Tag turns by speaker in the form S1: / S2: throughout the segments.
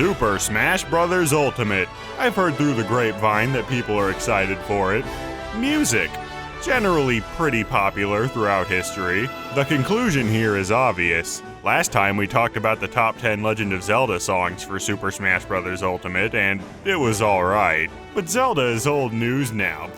S1: Super Smash Bros. Ultimate. I've heard through the grapevine that people are excited for it. Music. Generally pretty popular throughout history. The conclusion here is obvious. Last time we talked about the top 10 Legend of Zelda songs for Super Smash Bros. Ultimate, and it was alright. But Zelda is old news now.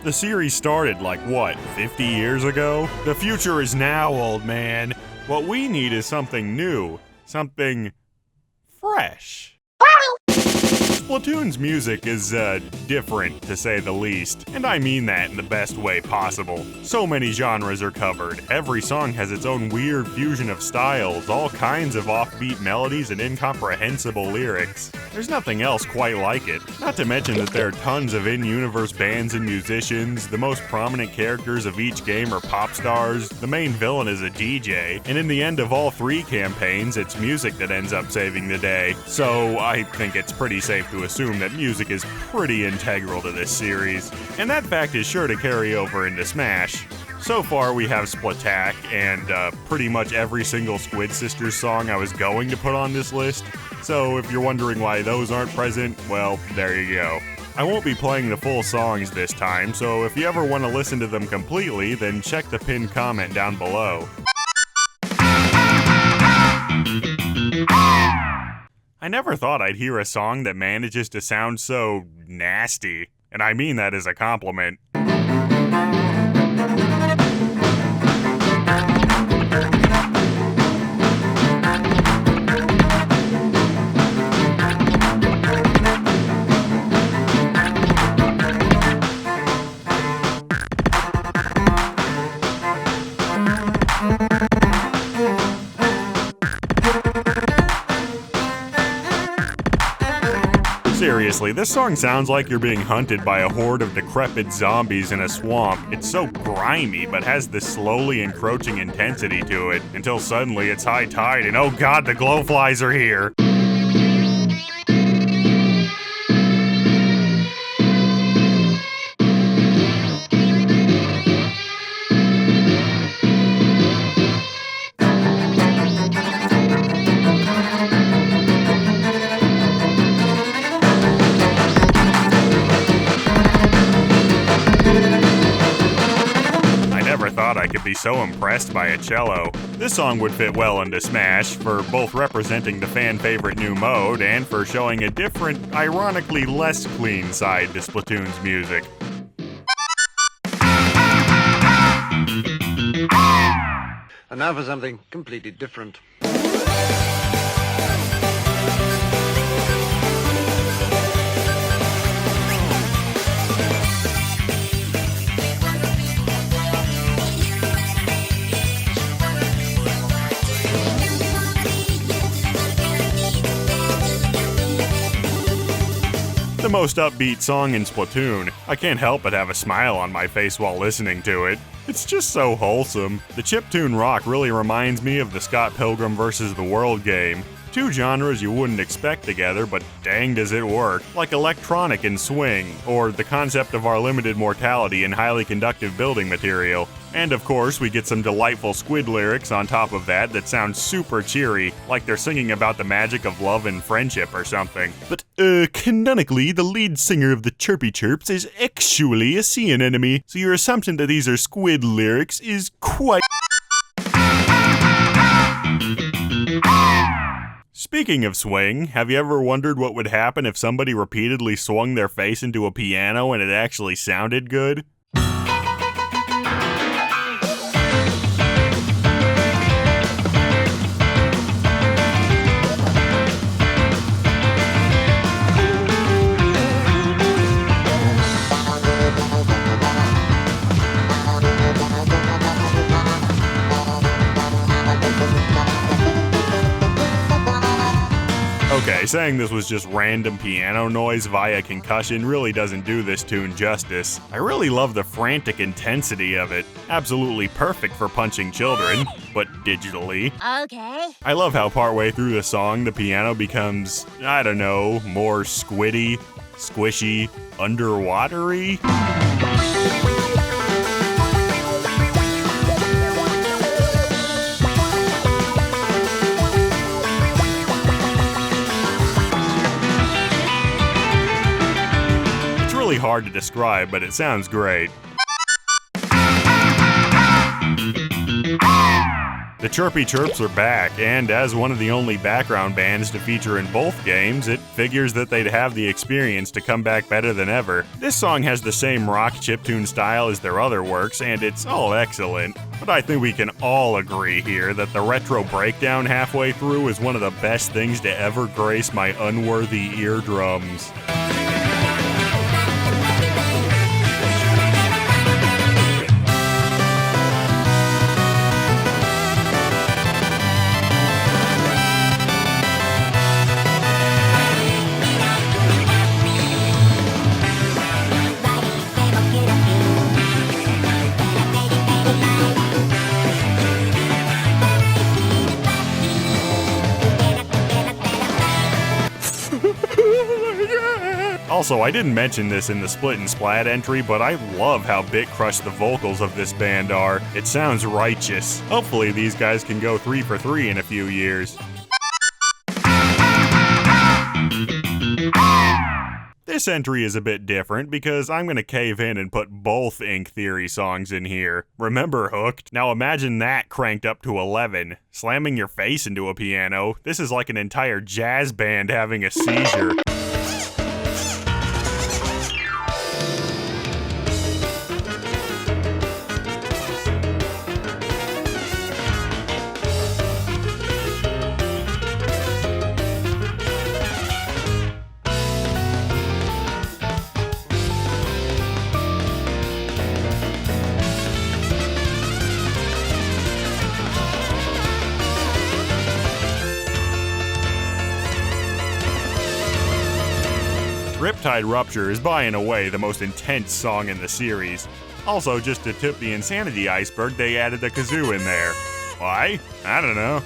S1: The series started like, what, 50 years ago? The future is now, old man. What we need is something new. Something fresh. Splatoon's music is, different, to say the least, and I mean that in the best way possible. So many genres are covered, every song has its own weird fusion of styles, all kinds of offbeat melodies and incomprehensible lyrics. There's nothing else quite like it, not to mention that there are tons of in-universe bands and musicians, the most prominent characters of each game are pop stars, the main villain is a DJ, and in the end of all 3 campaigns, it's music that ends up saving the day. So I think it's pretty safe to assume that music is pretty integral to this series, and that fact is sure to carry over into Smash. So far we have Splatack and pretty much every single Squid Sisters song I was going to put on this list, so if you're wondering why those aren't present, well, there you go. I won't be playing the full songs this time, so if you ever want to listen to them completely, then check the pinned comment down below. I never thought I'd hear a song that manages to sound so nasty, and I mean that as a compliment. Seriously, this song sounds like you're being hunted by a horde of decrepit zombies in a swamp. It's so grimy, but has this slowly encroaching intensity to it, until suddenly it's high tide and oh god, the glowflies are here! I could be so impressed by a cello. This song would fit well into Smash, for both representing the fan-favorite new mode and for showing a different, ironically less clean side to Splatoon's music.
S2: And now for something completely different.
S1: The most upbeat song in Splatoon. I can't help but have a smile on my face while listening to it. It's just so wholesome. The Chiptune Rock really reminds me of the Scott Pilgrim vs. the World game. 2 genres you wouldn't expect together, but dang does it work. Like electronic and swing, or the concept of our limited mortality and highly conductive building material. And of course, we get some delightful Squid lyrics on top of that sound super cheery, like they're singing about the magic of love and friendship or something. But, canonically, the lead singer of the Chirpy Chirps is actually a sea anemone, so your assumption that these are Squid lyrics is quite... Speaking of swing, have you ever wondered what would happen if somebody repeatedly swung their face into a piano and it actually sounded good? Okay, saying this was just random piano noise via concussion really doesn't do this tune justice. I really love the frantic intensity of it. Absolutely perfect for punching children, but digitally.
S3: Okay.
S1: I love how partway through the song the piano becomes, I don't know, more squiddy, squishy, underwatery. hard to describe, but it sounds great. The Chirpy Chirps are back, and as one of the only background bands to feature in both games, it figures that they'd have the experience to come back better than ever. This song has the same rock chiptune style as their other works, and it's all excellent. But I think we can all agree here that the retro breakdown halfway through is one of the best things to ever grace my unworthy eardrums. Also, I didn't mention this in the Split and Splat entry, but I love how bit-crushed the vocals of this band are. It sounds righteous. Hopefully these guys can go 3 for 3 in a few years. This entry is a bit different because I'm gonna cave in and put both Ink Theory songs in here. Remember Hooked? Now imagine that cranked up to 11. Slamming your face into a piano. This is like an entire jazz band having a seizure. Riptide Rupture is by and away the most intense song in the series. Also, just to tip the insanity iceberg, they added a kazoo in there. Why? I don't know.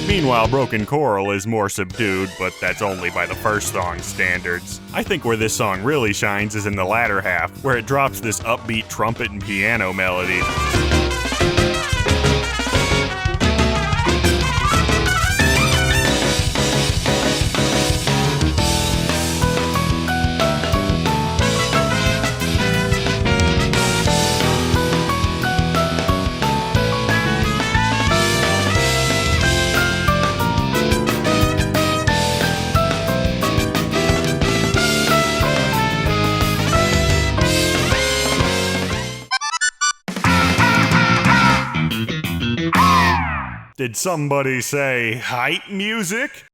S1: Meanwhile, Broken Coral is more subdued, but that's only by the first song's standards. I think where this song really shines is in the latter half, where it drops this upbeat trumpet and piano melody. Did somebody say hype music?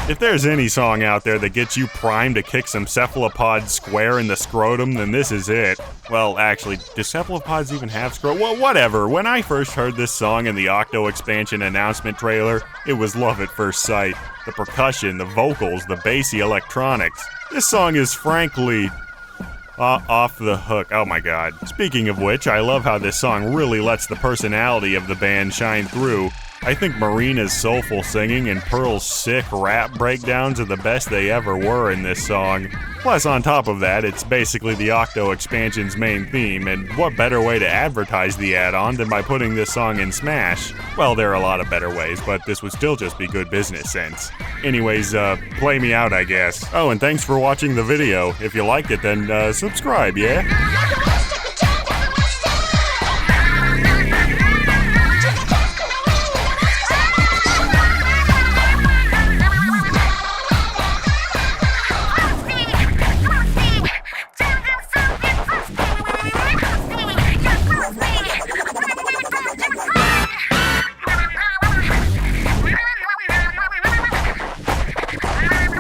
S1: If there's any song out there that gets you primed to kick some cephalopods square in the scrotum, then this is it. Well, actually, do cephalopods even have scrotum? Well, whatever. When I first heard this song in the Octo expansion announcement trailer, it was love at first sight. The percussion, the vocals, the bassy electronics. This song is frankly off the hook. Oh my god. Speaking of which, I love how this song really lets the personality of the band shine through. I think Marina's soulful singing and Pearl's sick rap breakdowns are the best they ever were in this song. Plus, on top of that, it's basically the Octo expansion's main theme, and what better way to advertise the add-on than by putting this song in Smash? Well, there are a lot of better ways, but this would still just be good business sense. Anyways, play me out, I guess. Oh, and thanks for watching the video. If you liked it, then subscribe, yeah?